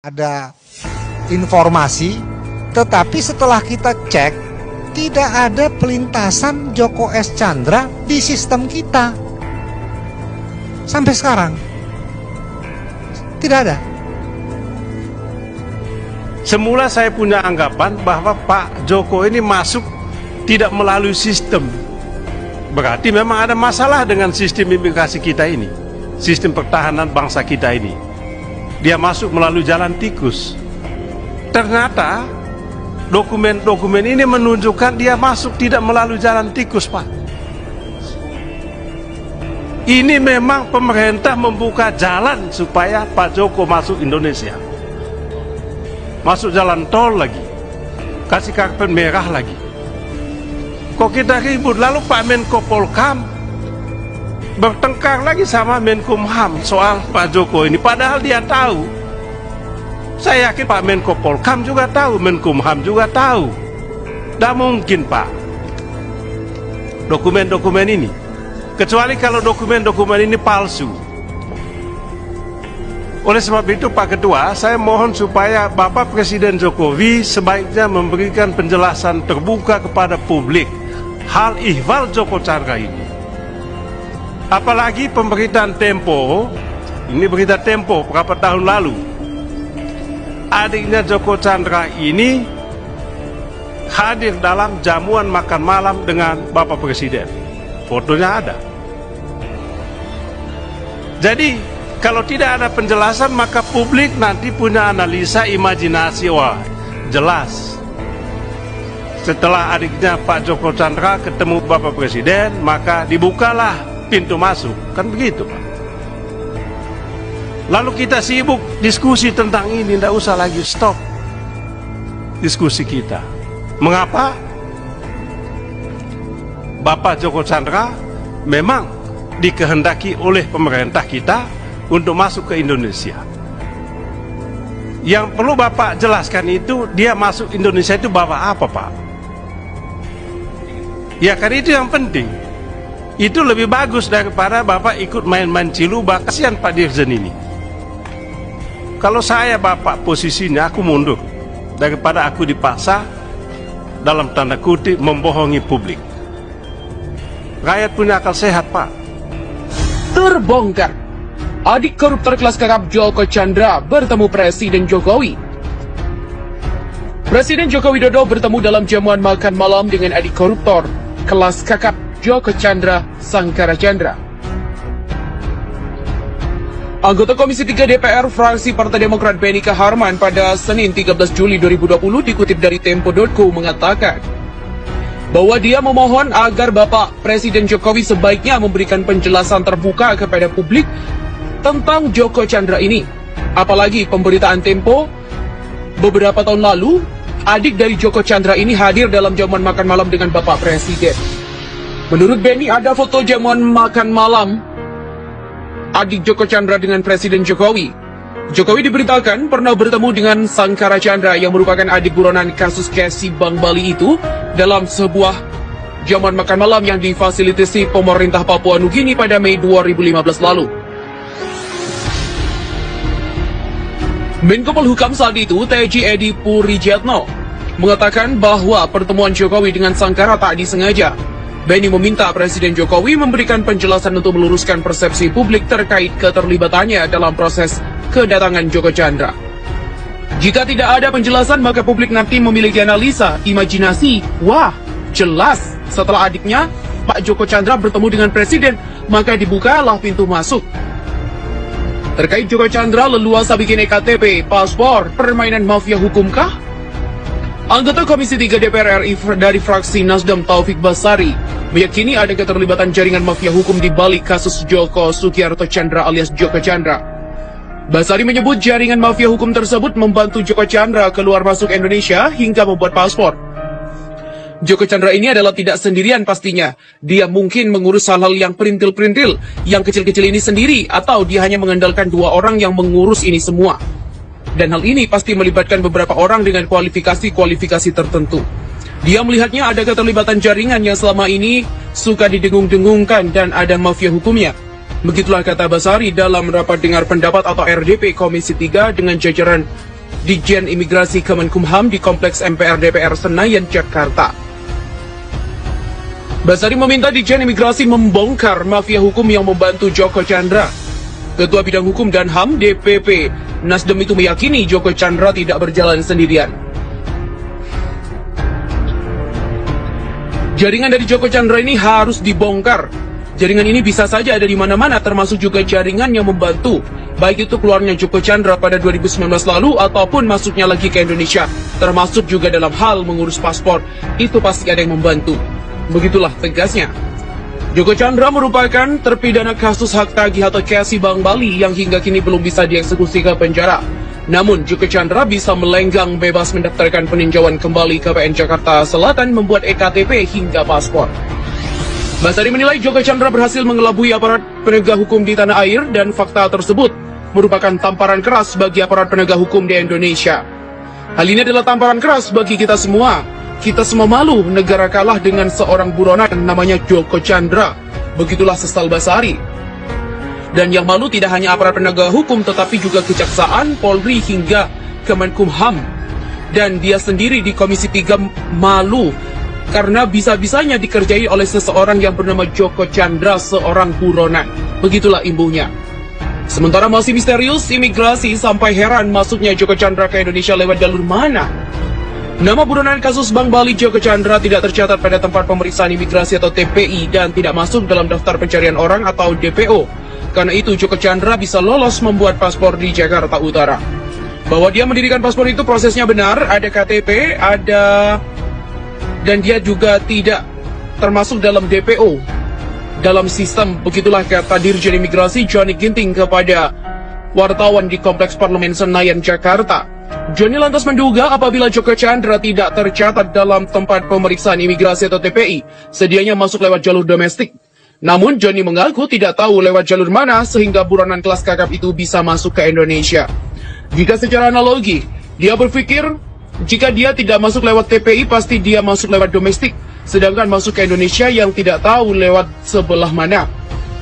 Ada informasi, tetapi setelah kita cek, tidak ada pelintasan Joko S. Chandra di sistem kita. Sampai sekarang, tidak ada. Semula saya punya anggapan bahwa Pak Joko ini masuk tidak melalui sistem. Berarti memang ada masalah dengan sistem imigrasi kita ini, sistem pertahanan bangsa kita ini. Dia masuk melalui jalan tikus. Ternyata dokumen-dokumen ini menunjukkan dia masuk tidak melalui jalan tikus, Pak. Ini memang pemerintah membuka jalan supaya Pak Joko masuk Indonesia. Masuk jalan tol lagi, kasih karpet merah lagi. Kok kita ribut? Lalu Pak Menko Polhukam bertengkar lagi sama Menkumham soal Pak Joko ini, padahal dia tahu. Saya yakin Pak Menko Polhukam juga tahu, Menkumham juga tahu. Tidak mungkin, Pak, dokumen-dokumen ini, kecuali kalau dokumen-dokumen ini palsu. Oleh sebab itu, Pak Ketua, saya mohon supaya Bapak Presiden Jokowi sebaiknya memberikan penjelasan terbuka kepada publik hal ihwal Joko Chandra ini. Apalagi pemberitaan Tempo, ini berita Tempo berapa tahun lalu, adiknya Joko Chandra ini hadir dalam jamuan makan malam dengan Bapak Presiden. Fotonya ada. Jadi kalau tidak ada penjelasan, maka publik nanti punya analisa, imajinasi. Wah, jelas setelah adiknya Pak Joko Chandra ketemu Bapak Presiden, maka dibukalah pintu masuk, kan begitu, Pak. Lalu kita sibuk diskusi tentang ini, tidak usah lagi, stop diskusi kita. Mengapa? Bapak Joko Chandra memang dikehendaki oleh pemerintah kita untuk masuk ke Indonesia. Yang perlu Bapak jelaskan itu, dia masuk Indonesia itu bawa apa, Pak? Ya kan, itu yang penting. Itu lebih bagus daripada Bapak ikut main-main Ciluba. Kasihan Pak Dirjen ini. Kalau saya Bapak posisinya, aku mundur daripada aku dipaksa dalam tanda kutip membohongi publik. Rakyat punya akal sehat, Pak. Terbongkar, adik koruptor kelas kakap Joko Chandra bertemu Presiden Jokowi. Presiden Joko Widodo bertemu dalam jamuan makan malam dengan adik koruptor kelas kakap Joko Chandra Sangkara Chandra. Anggota Komisi 3 DPR fraksi Partai Demokrat Benika Harman pada Senin 13 Juli 2020 dikutip dari Tempo.co mengatakan bahwa dia memohon agar Bapak Presiden Jokowi sebaiknya memberikan penjelasan terbuka kepada publik tentang Joko Chandra ini. Apalagi pemberitaan Tempo beberapa tahun lalu, adik dari Joko Chandra ini hadir dalam jamuan makan malam dengan Bapak Presiden. Menurut Beni, ada foto jamuan makan malam adik Joko Chandra dengan Presiden Jokowi. Jokowi diberitakan pernah bertemu dengan Sangkara Chandra yang merupakan adik buronan kasus Casey Bank Bali itu dalam sebuah jamuan makan malam yang difasilitasi pemerintah Papua Nugini pada Mei 2015 lalu. Menko Polhukam saat itu, TJ Edi Purijatno, mengatakan bahwa pertemuan Jokowi dengan Sangkara tak disengaja. Beni meminta Presiden Jokowi memberikan penjelasan untuk meluruskan persepsi publik terkait keterlibatannya dalam proses kedatangan Joko Chandra. Jika tidak ada penjelasan, maka publik nanti memiliki analisa, imajinasi. Wah, jelas setelah adiknya Pak Joko Chandra bertemu dengan Presiden, maka dibukalah pintu masuk. Terkait Joko Chandra leluasa bikin EKTP, paspor, permainan mafia hukumkah? Anggota Komisi 3 DPR RI dari fraksi Nasdem Taufik Basari meyakini ada keterlibatan jaringan mafia hukum di balik kasus Joko Sugiarto Chandra alias Joko Chandra. Basari menyebut jaringan mafia hukum tersebut membantu Joko Chandra keluar masuk Indonesia hingga membuat paspor. Joko Chandra ini adalah tidak sendirian pastinya. Dia mungkin mengurus hal-hal yang perintil-perintil, yang kecil-kecil ini sendiri, atau dia hanya mengandalkan 2 orang yang mengurus ini semua. Dan hal ini pasti melibatkan beberapa orang dengan kualifikasi-kualifikasi tertentu. Dia melihatnya ada keterlibatan jaringan yang selama ini suka didengung-dengungkan dan ada mafia hukumnya. Begitulah kata Basari dalam rapat dengar pendapat atau RDP Komisi 3 dengan jajaran Ditjen Imigrasi Kemenkumham di Kompleks MPR DPR Senayan, Jakarta. Basari meminta Ditjen Imigrasi membongkar mafia hukum yang membantu Joko Chandra. Ketua Bidang Hukum dan HAM DPP Nasdem itu meyakini Joko Chandra tidak berjalan sendirian. Jaringan dari Joko Chandra ini harus dibongkar. Jaringan ini bisa saja ada di mana-mana, termasuk juga jaringan yang membantu, baik itu keluarnya Joko Chandra pada 2019 lalu ataupun masuknya lagi ke Indonesia, termasuk juga dalam hal mengurus paspor. Itu pasti ada yang membantu. Begitulah tegasnya. Joko Chandra merupakan terpidana kasus hak tagih atau KSI Bank Bali yang hingga kini belum bisa dieksekusi ke penjara. Namun, Joko Chandra bisa melenggang bebas mendaftarkan peninjauan kembali ke PN Jakarta Selatan, membuat EKTP hingga paspor. Basari menilai Joko Chandra berhasil mengelabui aparat penegak hukum di tanah air dan fakta tersebut merupakan tamparan keras bagi aparat penegak hukum di Indonesia. Hal ini adalah tamparan keras bagi kita semua. Kita semua malu negara kalah dengan seorang buronan namanya Joko Chandra. Begitulah sesal Basari. Dan yang malu tidak hanya aparat penegak hukum, tetapi juga Kejaksaan, Polri, hingga Kemenkumham. Dan dia sendiri di Komisi 3 malu karena bisa-bisanya dikerjai oleh seseorang yang bernama Joko Chandra, seorang buronan. Begitulah imbuhnya. Sementara masih misterius, imigrasi sampai heran masuknya Joko Chandra ke Indonesia lewat jalur mana. Nama buronan kasus Bank Bali Joko Chandra tidak tercatat pada tempat pemeriksaan imigrasi atau TPI dan tidak masuk dalam daftar pencarian orang atau DPO. Karena itu Joko Chandra bisa lolos membuat paspor di Jakarta Utara. Bahwa dia mendirikan paspor itu prosesnya benar, ada KTP, dan dia juga tidak termasuk dalam DPO dalam sistem. Begitulah kata Dirjen Imigrasi Johnny Ginting kepada wartawan di Kompleks Parlemen Senayan, Jakarta. Johnny lantas menduga apabila Joko Chandra tidak tercatat dalam tempat pemeriksaan imigrasi atau TPI, sedianya masuk lewat jalur domestik. Namun Johnny mengaku tidak tahu lewat jalur mana sehingga buronan kelas kakap itu bisa masuk ke Indonesia. Jika secara analogi, dia berpikir jika dia tidak masuk lewat TPI, pasti dia masuk lewat domestik, sedangkan masuk ke Indonesia yang tidak tahu lewat sebelah mana.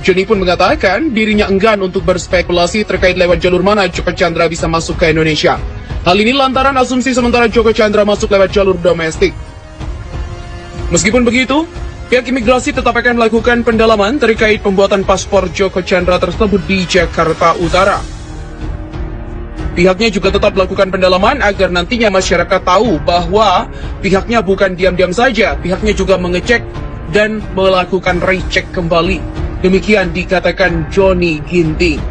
Johnny pun mengatakan dirinya enggan untuk berspekulasi terkait lewat jalur mana Joko Chandra bisa masuk ke Indonesia. Hal ini lantaran asumsi sementara Joko Chandra masuk lewat jalur domestik. Meskipun begitu, pihak imigrasi tetap akan melakukan pendalaman terkait pembuatan paspor Joko Chandra tersebut di Jakarta Utara. Pihaknya juga tetap melakukan pendalaman agar nantinya masyarakat tahu bahwa pihaknya bukan diam-diam saja, pihaknya juga mengecek dan melakukan recheck kembali. Demikian dikatakan Johnny Ginting.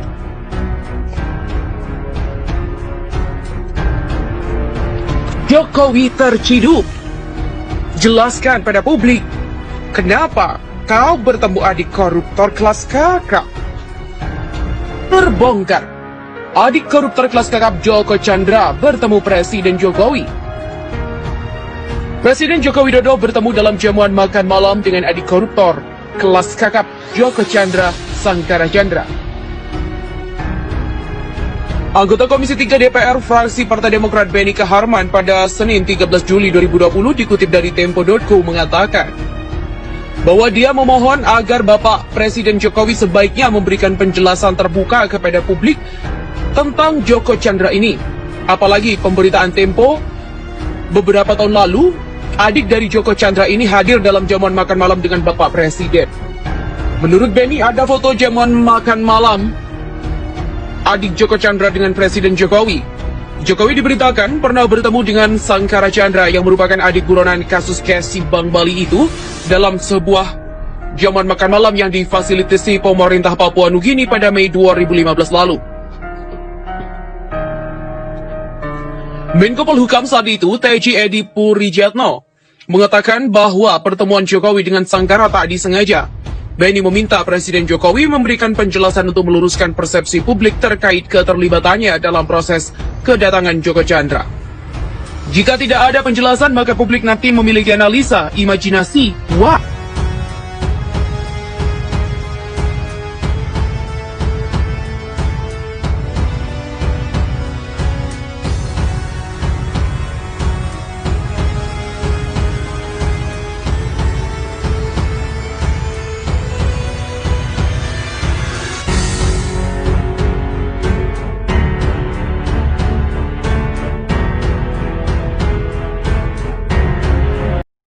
Jokowi terciduk. Jelaskan pada publik, kenapa kau bertemu adik koruptor kelas kakap? Terbongkar. Adik koruptor kelas kakap Joko Chandra bertemu Presiden Jokowi. Presiden Joko Widodo bertemu dalam jamuan makan malam dengan adik koruptor kelas kakap Joko Chandra Sangkara Chandra. Anggota Komisi 3 DPR fraksi Partai Demokrat Benny Kaharman pada Senin 13 Juli 2020 dikutip dari Tempo.co mengatakan bahwa dia memohon agar Bapak Presiden Jokowi sebaiknya memberikan penjelasan terbuka kepada publik tentang Joko Chandra ini. Apalagi pemberitaan Tempo beberapa tahun lalu, adik dari Joko Chandra ini hadir dalam jamuan makan malam dengan Bapak Presiden. Menurut Benny, ada foto jamuan makan malam adik Joko Chandra dengan Presiden Jokowi. Jokowi diberitakan pernah bertemu dengan Sangkara Chandra yang merupakan adik buronan kasus KSI Bank Bali itu dalam sebuah jamuan makan malam yang difasilitasi pemerintah Papua Nugini pada Mei 2015 lalu. Menko Polhukam saat itu, TJ Edi Purrijatno, mengatakan bahwa pertemuan Jokowi dengan Sangkara tak disengaja. Benny meminta Presiden Jokowi memberikan penjelasan untuk meluruskan persepsi publik terkait keterlibatannya dalam proses kedatangan Joko Chandra. Jika tidak ada penjelasan, maka publik nanti memiliki analisa, imajinasi, wah,